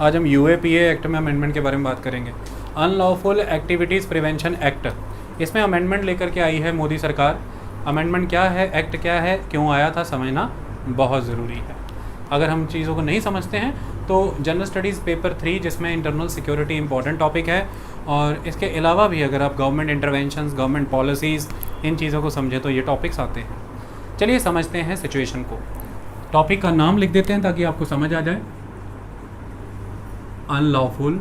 आज हम UAPA act में अमेंडमेंट के बारे में बात करेंगे। अनलॉफुल एक्टिविटीज़ प्रिवेंशन एक्ट, इसमें अमेंडमेंट लेकर के आई है मोदी सरकार। अमेंडमेंट क्या है, एक्ट क्या है, क्यों आया था, समझना बहुत ज़रूरी है। अगर हम चीज़ों को नहीं समझते हैं तो जनरल स्टडीज़ पेपर 3 जिसमें इंटरनल सिक्योरिटी इंपॉर्टेंट टॉपिक है, और इसके अलावा भी अगर आप गवर्नमेंट इंटरवेंशंस, गवर्नमेंट पॉलिसीज़, इन चीज़ों को समझे तो ये टॉपिक्स आते हैं। चलिए समझते हैं सिचुएशन को। टॉपिक का नाम लिख देते हैं ताकि आपको समझ आ जाए। अनलॉफुल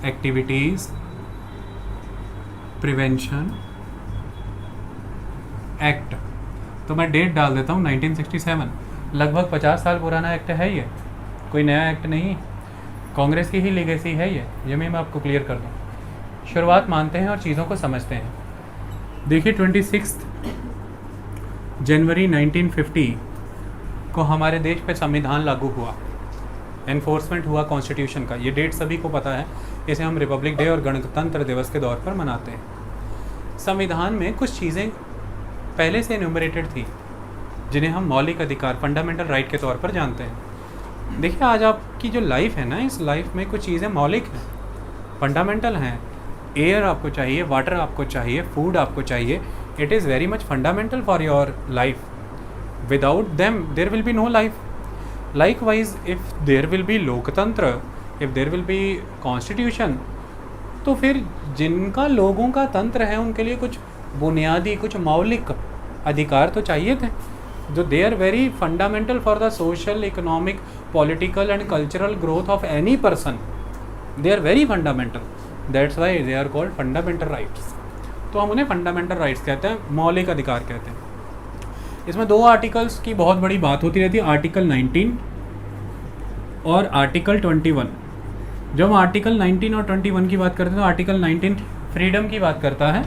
एक्टिविटीज़ प्रिवेंशन एक्ट, तो मैं डेट डाल देता हूँ 1967। लगभग 50 साल पुराना एक्ट है ये, कोई नया एक्ट नहीं, कांग्रेस की ही लीगेसी है ये मैं आपको क्लियर कर दूँ। शुरुआत मानते हैं और चीज़ों को समझते हैं। देखिए 26 जनवरी 1950 को हमारे देश पे संविधान लागू हुआ, एनफोर्समेंट हुआ कॉन्स्टिट्यूशन का। ये डेट सभी को पता है, इसे हम रिपब्लिक डे और गणतंत्र दिवस के तौर पर मनाते हैं। संविधान में कुछ चीज़ें पहले से एन्यूमरेटेड थी जिन्हें हम मौलिक अधिकार, फंडामेंटल राइट के तौर पर जानते हैं। देखिए आज आपकी जो लाइफ है ना, इस लाइफ में कुछ चीज़ें मौलिक हैं, फंडामेंटल हैं। एयर आपको चाहिए, वाटर आपको चाहिए, फूड आपको चाहिए। It is very much fundamental for your life. Without them there will be no life. Likewise if there will be लोकतंत्र, if there will be constitution, तो फिर जिनका लोगों का तंत्र है उनके लिए कुछ बुनियादी, कुछ मौलिक अधिकार तो चाहिए थे, जो they are very fundamental for the social, economic, political and cultural growth of any person. They are very fundamental, that's why they are called fundamental rights. तो हम उन्हें फंडामेंटल राइट्स कहते हैं, मौलिक अधिकार कहते हैं। इसमें 2 आर्टिकल्स की बहुत बड़ी बात होती रहती है, आर्टिकल 19 और आर्टिकल 21। जब हम आर्टिकल 19 और 21 की बात करते हैं तो आर्टिकल 19 फ्रीडम की बात करता है,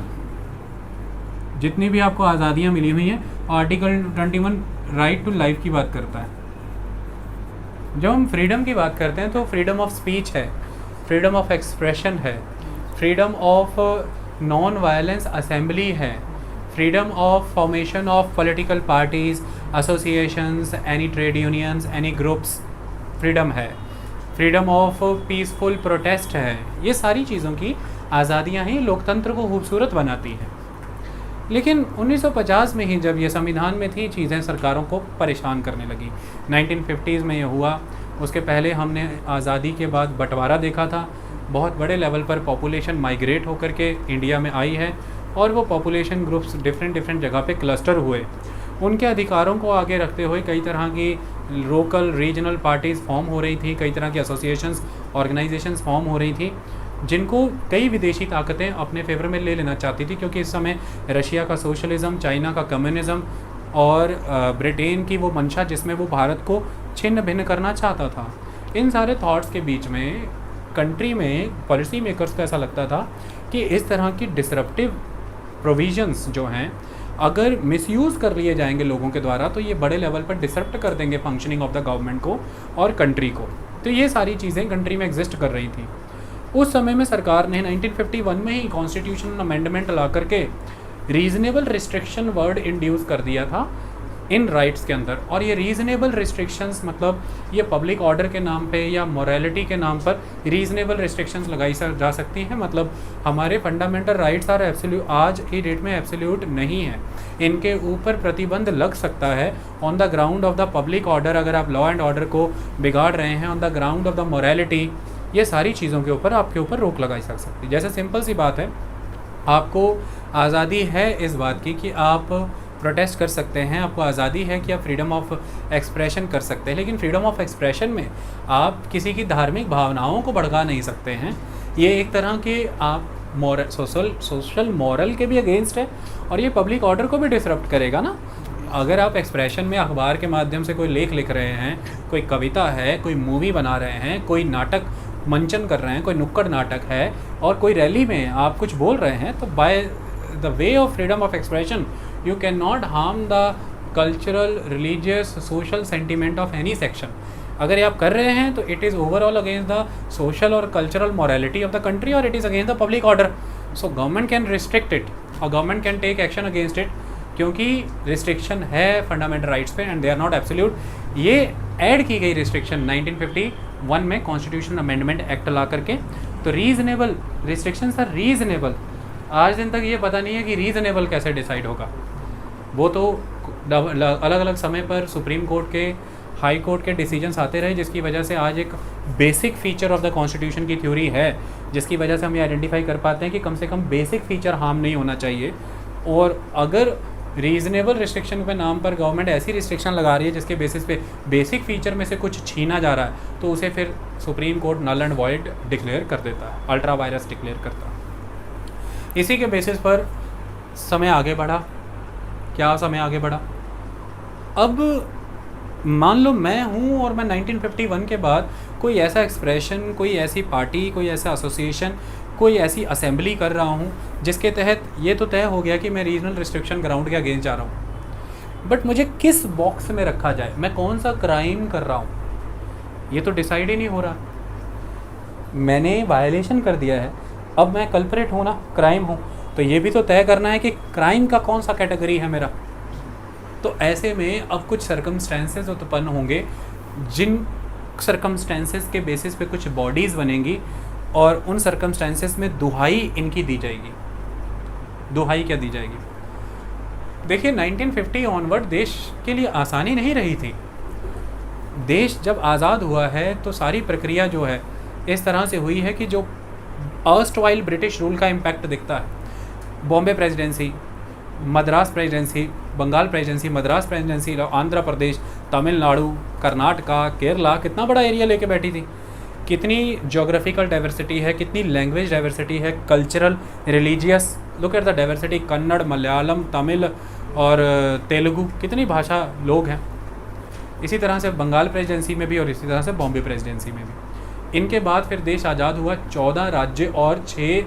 जितनी भी आपको आज़ादियाँ मिली हुई हैं। आर्टिकल 21 राइट टू लाइफ की बात करता है। जब हम फ्रीडम की बात करते हैं तो फ्रीडम ऑफ स्पीच है, फ्रीडम ऑफ एक्सप्रेशन है, freedom of non violence assembly है, freedom of formation of political parties, associations, any trade unions, any groups, freedom है, फ्रीडम ऑफ पीसफुल प्रोटेस्ट है। ये सारी चीज़ों की आज़ादियाँ ही लोकतंत्र को खूबसूरत बनाती हैं। लेकिन 1950 में ही जब ये संविधान में थी, चीज़ें सरकारों को परेशान करने लगी। 1950s में ये हुआ। उसके पहले हमने आज़ादी के बाद बंटवारा देखा था, बहुत बड़े लेवल पर पॉपुलेशन माइग्रेट होकर के इंडिया में आई है, और वो पॉपुलेशन ग्रुप्स डिफरेंट जगह पे क्लस्टर हुए। उनके अधिकारों को आगे रखते हुए कई तरह की लोकल रीजनल पार्टीज़ फॉर्म हो रही थी, कई तरह की एसोसिएशंस, ऑर्गेनाइजेशंस फॉर्म हो रही थी, जिनको कई विदेशी ताकतें अपने फेवर में ले लेना चाहती थी, क्योंकि इस समय रशिया का सोशलिज़म, चाइना का कम्युनिज़म और ब्रिटेन की वो मंशा जिसमें वो भारत को छिन्न भिन्न करना चाहता था। इन सारे थॉट्स के बीच में कंट्री में पॉलिसी मेकर्स को ऐसा लगता था कि इस तरह की डिसरप्टिव प्रोविजंस जो हैं अगर मिसयूज़ कर लिए जाएंगे लोगों के द्वारा, तो ये बड़े लेवल पर डिसरप्ट कर देंगे फंक्शनिंग ऑफ द गवर्नमेंट को और कंट्री को। तो ये सारी चीज़ें कंट्री में एग्जिस्ट कर रही थी। उस समय में सरकार ने 1951 में ही कॉन्स्टिट्यूशनल अमेंडमेंट ला करके रीजनेबल रिस्ट्रिक्शन वर्ड इंड्यूस कर दिया था इन राइट्स के अंदर। और ये रीजनेबल रिस्ट्रिक्शंस मतलब ये पब्लिक ऑर्डर के नाम पे या मोरालिटी के नाम पर रीजनेबल रिस्ट्रिक्शंस लगाई जा सकती हैं। मतलब हमारे फंडामेंटल राइट्स आर एब्सोल्यूट, आज की डेट में एब्सोल्यूट नहीं है, इनके ऊपर प्रतिबंध लग सकता है on the ground of the public order. अगर आप लॉ एंड ऑर्डर को बिगाड़ रहे हैं, on the ground of the morality, ये सारी चीज़ों के ऊपर आपके ऊपर रोक लगाई जा सकती है। जैसे सिंपल सी बात है, आपको आज़ादी है इस बात की कि आप प्रोटेस्ट कर सकते हैं, आपको आज़ादी है कि आप फ्रीडम ऑफ एक्सप्रेशन कर सकते हैं, लेकिन फ्रीडम ऑफ एक्सप्रेशन में आप किसी की धार्मिक भावनाओं को भड़का नहीं सकते हैं। ये एक तरह के आप सोशल मॉरल के भी अगेंस्ट है, और ये पब्लिक ऑर्डर को भी डिसरप्ट करेगा ना। अगर आप एक्सप्रेशन में अखबार के माध्यम से कोई लेख लिख रहे हैं, कोई कविता है, कोई मूवी बना रहे हैं, कोई नाटक मंचन कर रहे हैं, कोई नुक्कड़ नाटक है, और कोई रैली में आप कुछ बोल रहे हैं, तो by the way of freedom of expression you can not harm the cultural, religious, social sentiment of any section. अगर ये आप कर रहे हैं तो it is overall against the social और cultural morality of the country, और it is against the public order. So government can restrict it और government can take action against it, क्योंकि रिस्ट्रिक्शन है फंडामेंटल राइट्स पे and they are not absolute. ये add की गई restriction 1950 one में constitution amendment act ला करके। तो रीज़नेबल रिस्ट्रिक्शंस आर रीज़नेबल। आज दिन तक ये पता नहीं है कि रीज़नेबल कैसे डिसाइड होगा। वो तो अलग अलग समय पर सुप्रीम कोर्ट के, हाई कोर्ट के डिसीजंस आते रहे, जिसकी वजह से आज एक basic feature of the constitution की थ्योरी है, जिसकी वजह से हम ये आइडेंटिफाई कर पाते हैं कि कम से कम बेसिक फीचर हार्म नहीं होना चाहिए। और अगर रीज़नेबल रिस्ट्रिक्शन के नाम पर गवर्नमेंट ऐसी रिस्ट्रिक्शन लगा रही है जिसके बेसिस पे बेसिक फीचर में से कुछ छीना जा रहा है, तो उसे फिर supreme court null and void declare कर देता है, अल्ट्रा वायरस डिक्लेयर करता है। इसी के बेसिस पर समय आगे बढ़ा। क्या समय आगे बढ़ा? अब मान लो मैं हूँ और मैं 1951 के बाद कोई ऐसा एक्सप्रेशन, कोई ऐसी पार्टी, कोई ऐसा एसोसिएशन, कोई ऐसी असेंबली कर रहा हूँ जिसके तहत ये तो तय हो गया कि मैं रीजनल रिस्ट्रिक्शन ग्राउंड के अगेंस्ट जा रहा हूँ, बट मुझे किस बॉक्स में रखा जाए, मैं कौन सा क्राइम कर रहा हूँ, ये तो डिसाइड ही नहीं हो रहा। मैंने वायलेशन कर दिया है, अब मैं कल्परेट हूँ ना, क्राइम हूँ, तो ये भी तो तय करना है कि क्राइम का कौन सा कैटेगरी है मेरा। तो ऐसे में अब कुछ सर्कमस्टेंसेस उत्पन्न होंगे, जिन सर्कमस्टेंसेस के बेसिस पे कुछ बॉडीज़ बनेंगी और उन सर्कमस्टेंसेस में दुहाई इनकी दी जाएगी। दुहाई क्या दी जाएगी? देखिए 1950 ऑनवर्ड देश के लिए आसानी नहीं रही थी। देश जब आज़ाद हुआ है तो सारी प्रक्रिया जो है इस तरह से हुई है कि जो अर्स्टवाइल ब्रिटिश रूल का इम्पैक्ट दिखता है, Bombay presidency, Madras presidency, Bengal presidency, Madras presidency, Andhra Pradesh, Tamil Nadu, Karnataka, Kerala, कितना बड़ा एरिया लेके बैठी थी, कितनी जोग्राफिकल डाइवर्सिटी है, कितनी लैंग्वेज डाइवर्सिटी है, cultural, religious, look at the diversity, Kannada, Malayalam, Tamil और तेलुगु, कितनी भाषा लोग हैं। इसी तरह से बंगाल प्रेसिडेंसी में भी और इसी तरह से बॉम्बे प्रेसिडेंसी में भी। इनके बाद फिर देश आज़ाद हुआ 14 राज्य और 6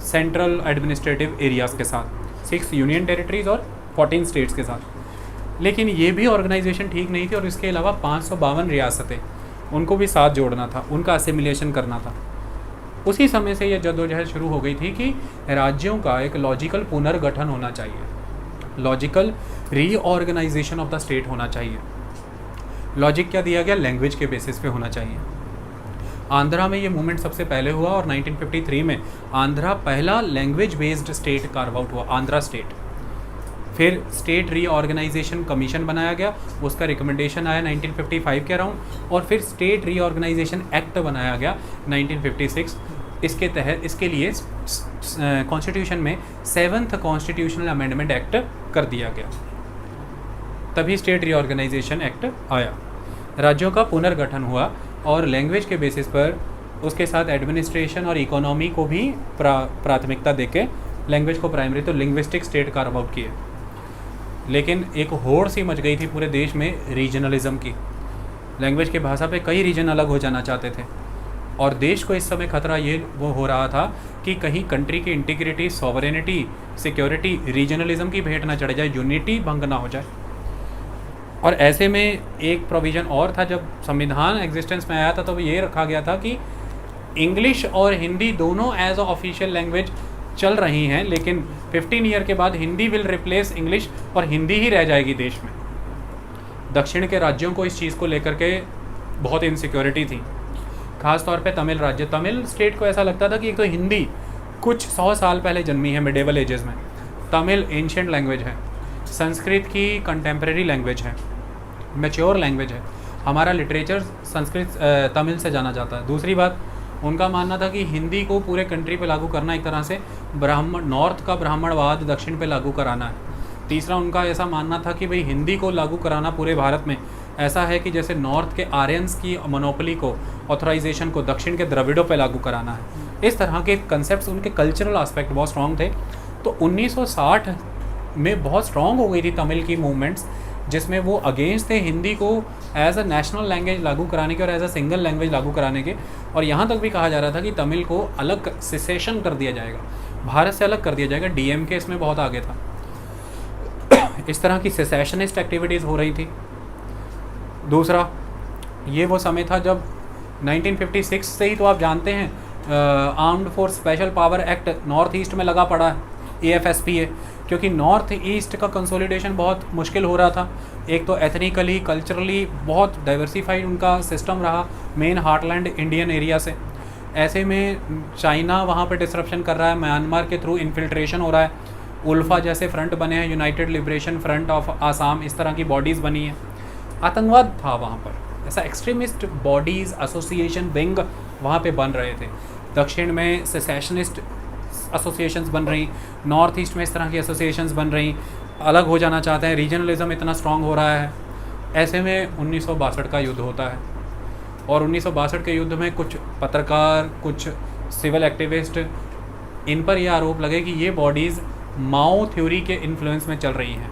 सेंट्रल एडमिनिस्ट्रेटिव एरियाज़ के साथ, 6 यूनियन टेरिटरीज़ और 14 स्टेट्स के साथ। लेकिन ये भी ऑर्गेनाइजेशन ठीक नहीं थी और इसके अलावा 552 रियासतें, उनको भी साथ जोड़ना था, उनका असिमिलेशन करना था। उसी समय से ये जद्दोजहद शुरू हो गई थी कि राज्यों का एक लॉजिकल पुनर्गठन होना चाहिए, logical reorganisation of the state होना चाहिए। लॉजिक क्या दिया गया? लैंग्वेज के बेसिस पे होना चाहिए। आंध्रा में ये मूवमेंट सबसे पहले हुआ और 1953 में आंध्रा पहला language based state carve out हुआ, आंध्रा स्टेट। फिर स्टेट रीऑर्गेनाइजेशन कमीशन बनाया गया, उसका रिकमेंडेशन आया 1955 के अराउंड, और फिर स्टेट रीऑर्गेनाइजेशन एक्ट बनाया गया 1956। इसके तहत इसके लिए कॉन्स्टिट्यूशन में 7th कॉन्स्टिट्यूशनल अमेंडमेंट एक्ट कर दिया गया, तभी स्टेट रीऑर्गेनाइजेशन एक्ट आया। राज्यों का पुनर्गठन हुआ और लैंग्वेज के बेसिस पर उसके साथ एडमिनिस्ट्रेशन और इकोनॉमी को भी प्राथमिकता देके लैंग्वेज को प्राइमरी, तो लिंग्विस्टिक स्टेट कार्व आउट किए। लेकिन एक होड़ सी मच गई थी पूरे देश में रीजनलिज्म की। लैंग्वेज के भाषा पे कई रीजन अलग हो जाना चाहते थे और देश को इस समय खतरा ये वो हो रहा था कि कहीं कंट्री की इंटीग्रिटी, सॉवरेनिटी, सिक्योरिटी रीजनलिज्म की भेंट ना चढ़ जाए, यूनिटी भंग ना हो जाए। और ऐसे में एक प्रोविज़न और था, जब संविधान एग्जिस्टेंस में आया था तो ये रखा गया था कि इंग्लिश और हिंदी दोनों एज अ ऑफिशियल लैंग्वेज चल रही हैं, लेकिन 15 ईयर के बाद हिंदी विल रिप्लेस इंग्लिश और हिंदी ही रह जाएगी देश में। दक्षिण के राज्यों को इस चीज़ को लेकर के बहुत इनसिक्योरिटी थी, ख़ास तौर पे तमिल राज्य, तमिल स्टेट को ऐसा लगता था कि एक तो हिंदी कुछ 100 साल पहले जन्मी है, मिडेवल एजेस में, तमिल एंशिएंट लैंग्वेज है, संस्कृत की कंटेम्प्रेरी लैंग्वेज है, मैच्योर लैंग्वेज है, हमारा लिटरेचर संस्कृत तमिल से जाना जाता है। दूसरी बात, उनका मानना था कि हिंदी को पूरे कंट्री पे लागू करना एक तरह से ब्राह्मण, नॉर्थ का ब्राह्मणवाद दक्षिण पे लागू कराना है। तीसरा, उनका ऐसा मानना था कि भाई हिंदी को लागू कराना पूरे भारत में ऐसा है कि जैसे नॉर्थ के आर्यंस की मोनोपोली को, ऑथराइजेशन को दक्षिण के द्रविड़ों पे लागू कराना है। इस तरह के कंसेप्ट्स, उनके कल्चरल एस्पेक्ट बहुत स्ट्रॉन्ग थे। तो 1960 में बहुत स्ट्रॉन्ग हो गई थी तमिल की मूवमेंट्स, जिसमें वो अगेंस्ट थे हिंदी को एज अ नेशनल लैंग्वेज लागू कराने के और एज अ सिंगल लैंग्वेज लागू कराने के। और यहाँ तक भी कहा जा रहा था कि तमिल को अलग सेसेशन कर दिया जाएगा, भारत से अलग कर दिया जाएगा। डीएमके इसमें बहुत आगे था। इस तरह की सेसेशनिस्ट एक्टिविटीज़ हो रही थी। दूसरा, ये वो समय था जब 1956 से ही तो आप जानते हैं armed force special power act north east में लगा पड़ा है। AFSPA, क्योंकि नॉर्थ ईस्ट का कंसोलिडेशन बहुत मुश्किल हो रहा था। एक तो एथनिकली कल्चरली बहुत डाइवर्सिफाइड उनका सिस्टम रहा मेन हार्टलैंड इंडियन एरिया से। ऐसे में चाइना वहाँ पर डिसरप्शन कर रहा है, म्यांमार के थ्रू इन्फिल्ट्रेशन हो रहा है, उल्फा जैसे फ्रंट बने हैं, United liberation front of Assam, इस तरह की बॉडीज़ बनी हैं। आतंकवाद था वहाँ पर, ऐसा एक्सट्रीमिस्ट बॉडीज़ एसोसिएशन विंग वहाँ पे बन रहे थे। दक्षिण में सेसेशनिस्ट एसोसिएशंस बन रही, नॉर्थ ईस्ट में इस तरह की एसोसिएशंस बन रही, अलग हो जाना चाहते हैं, रीजनलिज्म इतना स्ट्रांग हो रहा है। ऐसे में 1962 का युद्ध होता है और 1962 के युद्ध में कुछ पत्रकार, कुछ सिविल एक्टिविस्ट, इन पर यह आरोप लगे कि ये बॉडीज़ माओ थ्योरी के इन्फ्लुएंस में चल रही हैं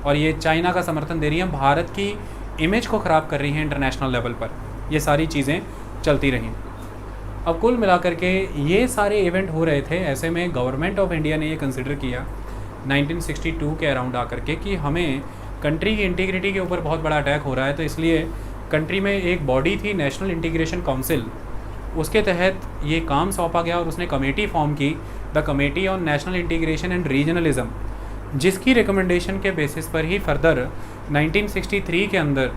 और ये चाइना का समर्थन दे रही हैं, भारत की इमेज को ख़राब कर रही हैं इंटरनेशनल लेवल पर। ये सारी चीज़ें चलती रहीं। अब कुल मिलाकर के ये सारे इवेंट हो रहे थे। ऐसे में गवर्नमेंट ऑफ इंडिया ने ये कंसिडर किया 1962 के अराउंड आकर के कि हमें कंट्री की इंटीग्रिटी के ऊपर बहुत बड़ा अटैक हो रहा है, तो इसलिए कंट्री में एक बॉडी थी नेशनल इंटीग्रेशन काउंसिल, उसके तहत ये काम सौंपा गया और उसने कमेटी फॉर्म की, the committee on national integration and regionalism, जिसकी रिकमेंडेशन के बेसिस पर ही फर्दर 1963 के अंदर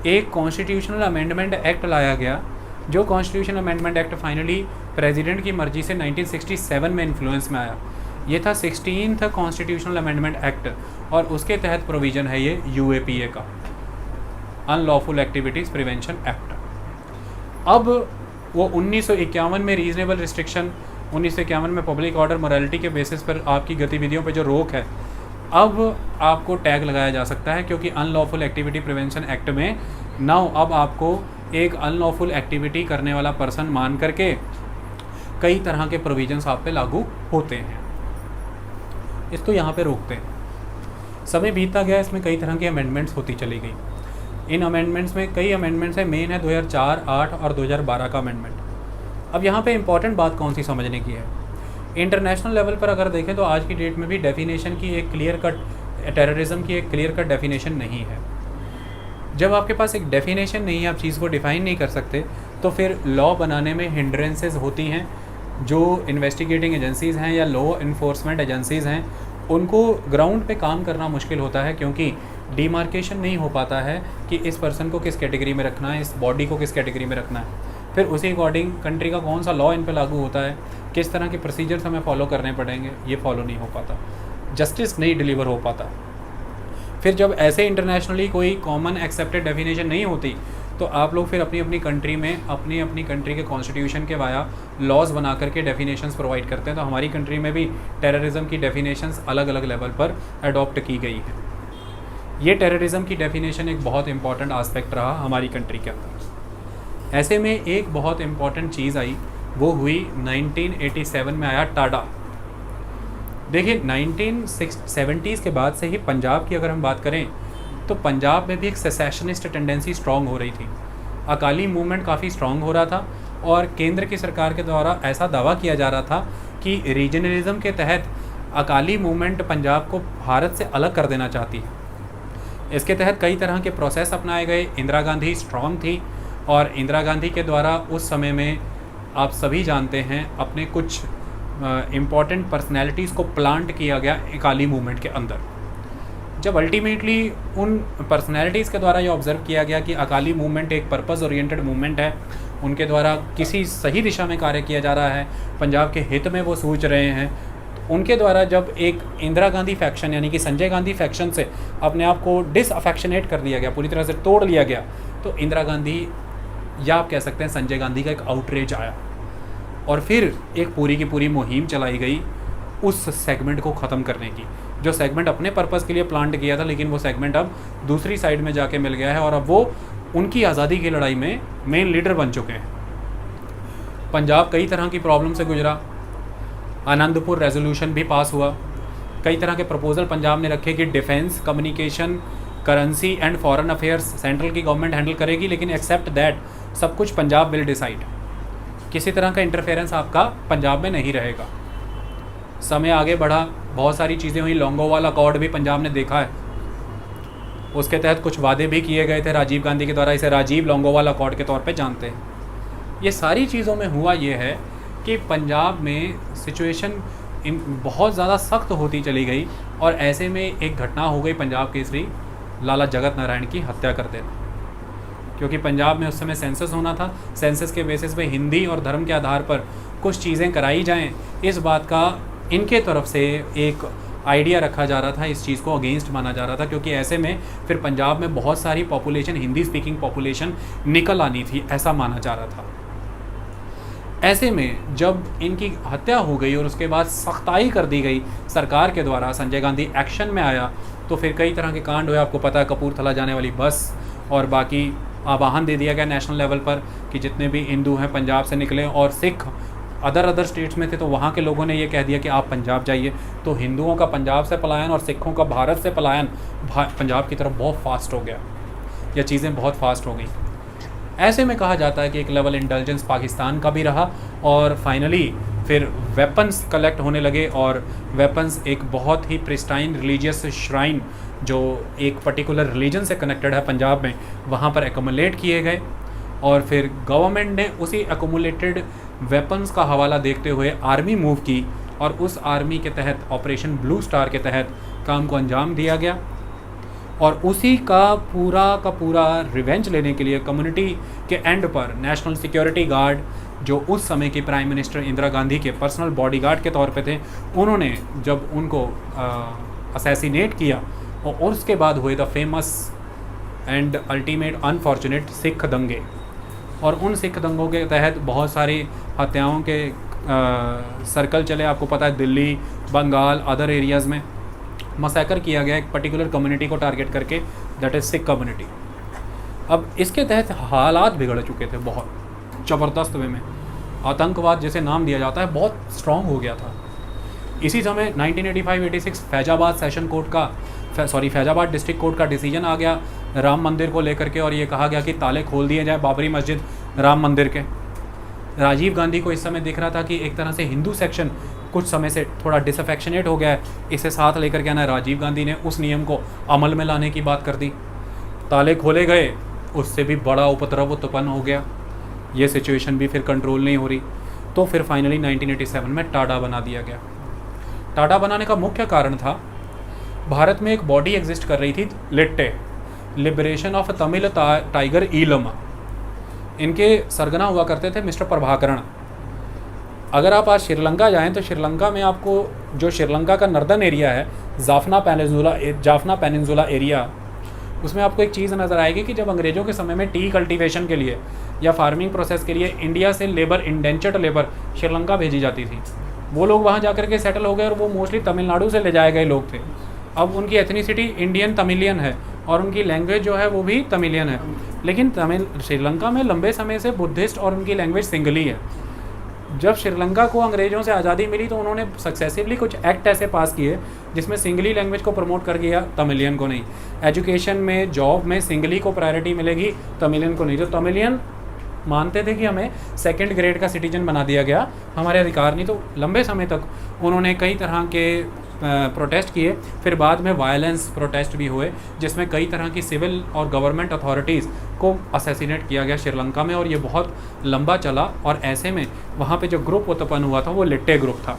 एक कॉन्स्टिट्यूशनल अमेंडमेंट एक्ट लाया गया, जो constitutional amendment act finally president की मर्जी से 1967 में इन्फ्लुएंस में आया। ये था 16th कॉन्स्टिट्यूशनल अमेंडमेंट एक्ट और उसके तहत प्रोविज़न है ये UAPA का, अनलॉफुल एक्टिविटीज़ प्रिवेंशन एक्ट। अब वो 1951 में रीजनेबल रिस्ट्रिक्शन, 1951 में पब्लिक ऑर्डर मोरालिटी के बेसिस पर आपकी गतिविधियों पर जो रोक है, अब आपको टैग लगाया जा सकता है, क्योंकि अनलॉफुल एक्टिविटी प्रिवेंशन एक्ट में नाउ अब आपको एक अनलॉफुल एक्टिविटी करने वाला पर्सन मान करके कई तरह के प्रोविजंस आप पे लागू होते हैं। इसको यहाँ पे रोकते हैं। समय बीतता गया, इसमें कई तरह की अमेंडमेंट्स होती चली गई। इन अमेंडमेंट्स में कई अमेंडमेंट्स हैं, मेन है 2004, 8 और 2012 का अमेंडमेंट। अब यहाँ पे इंपॉर्टेंट बात कौन सी समझने की है, इंटरनेशनल लेवल पर अगर देखें तो आज की डेट में भी डेफिनेशन की एक क्लियर कट, टेररिज्म की एक क्लियर कट डेफिनेशन नहीं है। जब आपके पास एक डेफिनेशन नहीं है, आप चीज़ को डिफ़ाइन नहीं कर सकते, तो फिर लॉ बनाने में हिंड्रेंसेस होती हैं। जो इन्वेस्टिगेटिंग एजेंसीज़ हैं या लॉ इन्फोर्समेंट एजेंसीज़ हैं, उनको ग्राउंड पे काम करना मुश्किल होता है, क्योंकि डिमार्केशन नहीं हो पाता है कि इस पर्सन को किस कैटेगरी में रखना है, इस बॉडी को किस कैटेगरी में रखना है। फिर उसी अकॉर्डिंग कंट्री का कौन सा लॉ इन पे लागू होता है, किस तरह के प्रोसीजर्स हमें फॉलो करने पड़ेंगे, ये फॉलो नहीं हो पाता, जस्टिस नहीं डिलीवर हो पाता। फिर जब ऐसे इंटरनेशनली कोई कॉमन एक्सेप्टेड डेफिनेशन नहीं होती, तो आप लोग फिर अपनी अपनी कंट्री में अपनी अपनी कंट्री के कॉन्स्टिट्यूशन के वाया लॉज बना करके डेफिनेशंस प्रोवाइड करते हैं। तो हमारी कंट्री में भी टेररिज्म की डेफिनेशंस अलग अलग लेवल पर अडॉप्ट की गई है। ये टेररिज्म की डेफिनेशन एक बहुत इंपॉर्टेंट आस्पेक्ट रहा हमारी कंट्री के अंदर। ऐसे में एक बहुत इंपॉर्टेंट चीज़ आई, वो हुई 1987 में आया टाडा। देखिए 1970s के बाद से ही पंजाब की अगर हम बात करें तो पंजाब में भी एक सेसेशनिस्ट टेंडेंसी स्ट्रांग हो रही थी। अकाली मूवमेंट काफ़ी स्ट्रांग हो रहा था और केंद्र की सरकार के द्वारा ऐसा दावा किया जा रहा था कि रीजनलिज्म के तहत अकाली मूवमेंट पंजाब को भारत से अलग कर देना चाहती है। इसके तहत कई तरह के प्रोसेस अपनाए गए। इंदिरा गांधी स्ट्रांग थी और इंदिरा गांधी के द्वारा उस समय में आप सभी जानते हैं अपने कुछ इम्पॉर्टेंट पर्सनैलिटीज़ को प्लांट किया गया अकाली मूवमेंट के अंदर। जब अल्टीमेटली उन पर्सनैलिटीज़ के द्वारा ये ऑब्ज़र्व किया गया कि अकाली मूवमेंट एक पर्पस ओरिएंटेड मूवमेंट है, उनके द्वारा किसी सही दिशा में कार्य किया जा रहा है, पंजाब के हित में वो सोच रहे हैं, तो उनके द्वारा जब एक इंदिरा गांधी फैक्शन यानी कि संजय गांधी फैक्शन से अपने आप को डिसअफेक्शनेट कर दिया गया, पूरी तरह से तोड़ लिया गया, तो इंदिरा गांधी या आप कह सकते हैं संजय गांधी का एक आउटरीच आया और फिर एक पूरी की पूरी मुहिम चलाई गई उस सेगमेंट को ख़त्म करने की, जो सेगमेंट अपने पर्पस के लिए प्लांट किया था, लेकिन वो सेगमेंट अब दूसरी साइड में जाके मिल गया है और अब वो उनकी आज़ादी की लड़ाई में मेन लीडर बन चुके हैं। पंजाब कई तरह की प्रॉब्लम से गुजरा, आनंदपुर रेजोल्यूशन भी पास हुआ, कई तरह के प्रपोजल पंजाब ने रखे कि defence, communication, currency and foreign affairs central की गवर्नमेंट हैंडल करेगी, लेकिन एक्सेप्ट दैट सब कुछ पंजाब विल डिसाइड, किसी तरह का इंटरफेरेंस आपका पंजाब में नहीं रहेगा। समय आगे बढ़ा, बहुत सारी चीज़ें हुई, लोंगोवाल अकॉर्ड भी पंजाब ने देखा है, उसके तहत कुछ वादे भी किए गए थे राजीव गांधी के द्वारा, इसे राजीव लोंगोवाल अकॉर्ड के तौर पे जानते हैं। ये सारी चीज़ों में हुआ ये है कि पंजाब में सिचुएशन इन बहुत ज़्यादा सख्त होती चली गई और ऐसे में एक घटना हो गई पंजाब केसरी लाला जगत नारायण की हत्या कर देना। क्योंकि पंजाब में उस समय सेंसस होना था, सेंसस के बेसिस पे हिंदी और धर्म के आधार पर कुछ चीज़ें कराई जाएं, इस बात का इनके तरफ से एक आइडिया रखा जा रहा था, इस चीज़ को अगेंस्ट माना जा रहा था, क्योंकि ऐसे में फिर पंजाब में बहुत सारी पॉपुलेशन, हिंदी स्पीकिंग पॉपुलेशन निकल आनी थी, ऐसा माना जा रहा था। ऐसे में जब इनकी हत्या हो गई और उसके बाद सख्ताई कर दी गई सरकार के द्वारा, संजय गांधी एक्शन में आया, तो फिर कई तरह के कांड हुए। आपको पता है, कपूरथला जाने वाली बस और बाकी आह्वान दे दिया गया नेशनल लेवल पर कि जितने भी हिंदू हैं पंजाब से निकले, और सिख अदर स्टेट्स में थे तो वहाँ के लोगों ने ये कह दिया कि आप पंजाब जाइए। तो हिंदुओं का पंजाब से पलायन और सिखों का भारत से पलायन पंजाब की तरफ बहुत फास्ट हो गया, या चीज़ें बहुत फास्ट हो गई। ऐसे में कहा जाता है कि एक लेवल इंटेलिजेंस पाकिस्तान का भी रहा और फाइनली फिर वेपन्स कलेक्ट होने लगे, और वेपन्स एक बहुत ही प्रिस्टाइन रिलीजियस श्राइन जो एक पर्टिकुलर रिलीजन से कनेक्टेड है पंजाब में, वहाँ पर एकमुलेट किए गए। और फिर गवर्नमेंट ने उसी एकमुलेटेड वेपन्स का हवाला देखते हुए आर्मी मूव की, और उस आर्मी के तहत ऑपरेशन ब्लू स्टार के तहत काम को अंजाम दिया गया। और उसी का पूरा रिवेंज लेने के लिए कम्युनिटी के एंड पर नेशनल सिक्योरिटी गार्ड, जो उस समय की प्राइम मिनिस्टर इंदिरा गांधी के पर्सनल बॉडीगार्ड के तौर पे थे, उन्होंने जब उनको असैसिनेट किया, और उसके बाद हुए the famous and ultimate unfortunate Sikh दंगे। और उन सिख दंगों के तहत बहुत सारी हत्याओं के सर्कल चले। आपको पता है, दिल्ली, बंगाल, अदर एरियाज़ में मसैकर किया गया एक पर्टिकुलर कम्युनिटी को टारगेट करके, दैट इज़ सिख कम्युनिटी। अब इसके तहत हालात बिगड़ चुके थे बहुत ज़बरदस्त वे में। आतंकवाद जैसे नाम दिया जाता है बहुत स्ट्रॉन्ग हो गया था। इसी समय 1985-86 फैजाबाद सेशन कोर्ट का फैजाबाद डिस्ट्रिक्ट कोर्ट का डिसीजन आ गया राम मंदिर को लेकर के, और ये कहा गया कि ताले खोल दिए जाए बाबरी मस्जिद राम मंदिर के। राजीव गांधी को इस समय दिख रहा था कि एक तरह से हिंदू सेक्शन कुछ समय से थोड़ा डिसअफेक्शनेट हो गया है, इसे साथ लेकर के आना, राजीव गांधी ने उस नियम को अमल में लाने की बात कर दी। ताले खोले गए, उससे भी बड़ा उपद्रव उत्पन्न हो गया, ये सिचुएशन भी फिर कंट्रोल नहीं हो रही। तो फिर फाइनली 1987 में टाडा बना दिया गया। टाडा बनाने का मुख्य कारण था, भारत में एक बॉडी एग्जिस्ट कर रही थी, LTTE, liberation of Tamil tiger Eelam. इनके सरगना हुआ करते थे मिस्टर प्रभाकरण। अगर आप आज श्रीलंका जाएं तो श्रीलंका में आपको जो श्रीलंका का नर्दर्न एरिया है, जाफना पेनिनसुला एरिया, उसमें आपको एक चीज़ नज़र आएगी कि जब अंग्रेज़ों के समय में टी कल्टीवेशन के लिए या फार्मिंग प्रोसेस के लिए इंडिया से लेबर, इंडेंचर्ड लेबर श्रीलंका भेजी जाती थी, वो लोग वहाँ जाकर के सेटल हो गए, और वो मोस्टली तमिलनाडु से ले जाए गए लोग थे। अब उनकी एथनिसिटी इंडियन तमिलियन है और उनकी लैंग्वेज जो है वो भी तमिलियन है, लेकिन श्रीलंका में लंबे समय से बुद्धिस्ट और उनकी लैंग्वेज सिंगली है। जब श्रीलंका को अंग्रेज़ों से आज़ादी मिली तो उन्होंने सक्सेसिवली कुछ एक्ट ऐसे पास किए जिसमें सिंगली लैंग्वेज को प्रमोट कर दिया, तमिलियन को नहीं। एजुकेशन में, जॉब में सिंगली को प्रायोरिटी मिलेगी, तमिलियन को नहीं। जो तमिलियन मानते थे कि हमें सेकंड ग्रेड का सिटीजन बना दिया गया, हमारे अधिकार नहीं, तो लंबे समय तक उन्होंने कई तरह के प्रोटेस्ट किए। फिर बाद में वायलेंस प्रोटेस्ट भी हुए, जिसमें कई तरह की सिविल और गवर्नमेंट अथॉरिटीज़ को असैसिनेट किया गया श्रीलंका में, और ये बहुत लंबा चला। और ऐसे में वहाँ पे जो ग्रुप उत्पन्न हुआ था वो लिट्टे ग्रुप था।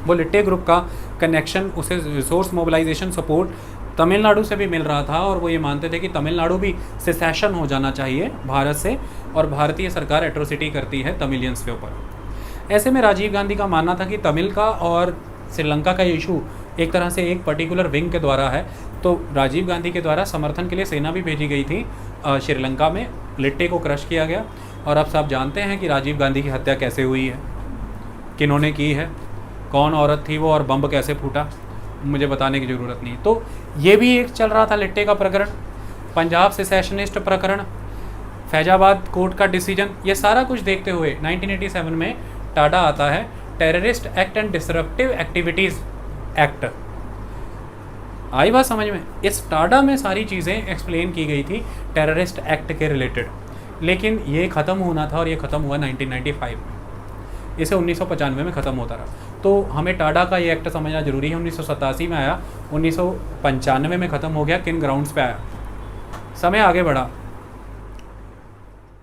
वो लिट्टे ग्रुप का कनेक्शन, उसे रिसोर्स मोबिलाइजेशन सपोर्ट तमिलनाडु से भी मिल रहा था, और वो ये मानते थे कि तमिलनाडु भी सेसेशन हो जाना चाहिए भारत से, और भारतीय सरकार एट्रोसिटी करती है तमिलियंस के ऊपर। ऐसे में राजीव गांधी का मानना था कि तमिल का और श्रीलंका का इशू एक तरह से एक पर्टिकुलर विंग के द्वारा है, तो राजीव गांधी के द्वारा समर्थन के लिए सेना भी भेजी गई थी श्रीलंका में। लिट्टे को क्रश किया गया, और अब सब जानते हैं कि राजीव गांधी की हत्या कैसे हुई है, किन्होंने की है, कौन औरत थी वो, और बम कैसे फूटा, मुझे बताने की ज़रूरत नहीं। तो ये भी एक चल रहा था लिट्टे का प्रकरण, पंजाब सेसेशनिस्ट प्रकरण, फैजाबाद कोर्ट का डिसीजन, ये सारा कुछ देखते हुए 1987 में टाडा आता है, terrorist act and disruptive activities act. आई बात समझ में? इस टाडा में सारी चीज़ें एक्सप्लेन की गई थी टेररिस्ट एक्ट के रिलेटेड, लेकिन ये ख़त्म होना था, और ये ख़त्म हुआ 1995 में। इसे 1995 में ख़त्म होता रहा। तो हमें टाडा का ये एक्ट समझना जरूरी है। 1987 में आया, 1995 में ख़त्म हो गया। किन ग्राउंड्स पे आया? समय आगे बढ़ा,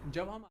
जब हम